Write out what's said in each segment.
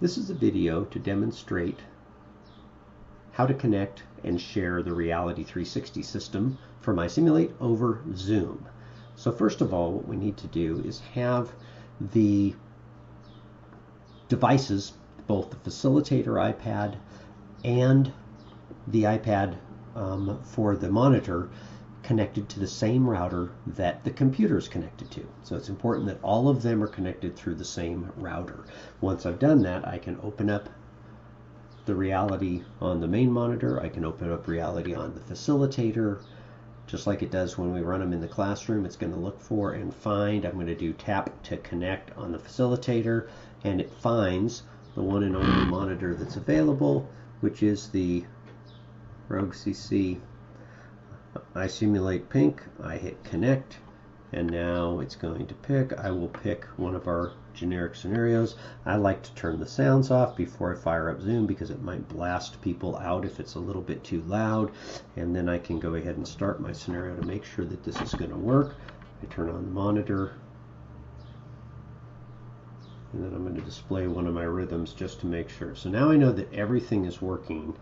This is a video to demonstrate how to connect and share the REALITi 360 system from iSimulate over Zoom. So first of all, what we need to do is have the devices, both the facilitator iPad and the iPad for the monitor, connected to the same router that the computer is connected to. So it's important that all of them are connected through the same router. Once I've done that, I can open up the REALITi on the main monitor. I can open up REALITi on the facilitator. Just like it does when we run them in the classroom, it's going to look for and find. I'm going to do tap to connect on the facilitator, and it finds the one and only monitor that's available, which is the Rogue CC iSimulate Pink. I hit connect, and now it's going to pick. I will pick one of our generic scenarios. I like to turn the sounds off before I fire up Zoom because it might blast people out if it's a little bit too loud. And then I can go ahead and start my scenario to make sure that this is going to work. I turn on the monitor, and then I'm going to display one of my rhythms just to make sure. So now I know that everything is working.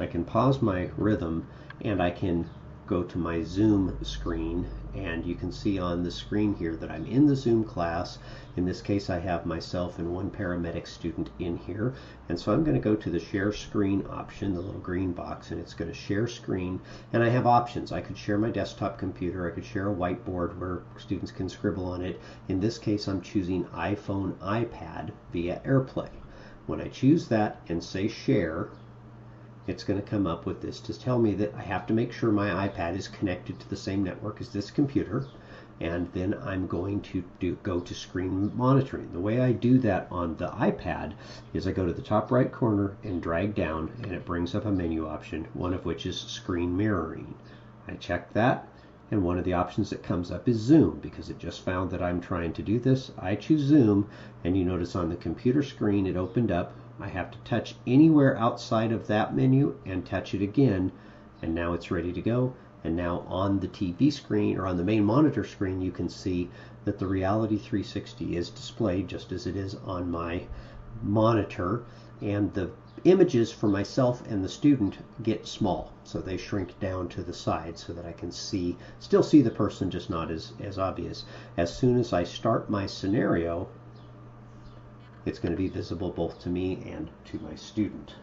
I can pause my rhythm, and I can go to my Zoom screen, and you can see on the screen here that I'm in the Zoom class. In this case, I have myself and one paramedic student in here, and so I'm going to go to the share screen option, the little green box, and it's going to share screen, and I have options. I could share my desktop computer, I could share a whiteboard where students can scribble on it. In this case, I'm choosing iPhone, iPad via AirPlay. When I choose that and say share, it's going to come up with this to tell me that I have to make sure my iPad is connected to the same network as this computer, and then I'm going to go to screen monitoring. The way I do that on the iPad is I go to the top right corner and drag down, and it brings up a menu option, one of which is screen mirroring. I check that, and one of the options that comes up is Zoom, because it just found that I'm trying to do this. I choose Zoom, and you notice on the computer screen it opened up. I have to touch anywhere outside of that menu and touch it again, and now it's ready to go. And now on the TV screen, or on the main monitor screen, you can see that the REALITi 360 is displayed just as it is on my monitor, and the images for myself and the student get small, so they shrink down to the side so that I can still see the person, just not as obvious. As soon as I start my scenario, it's going to be visible both to me and to my student.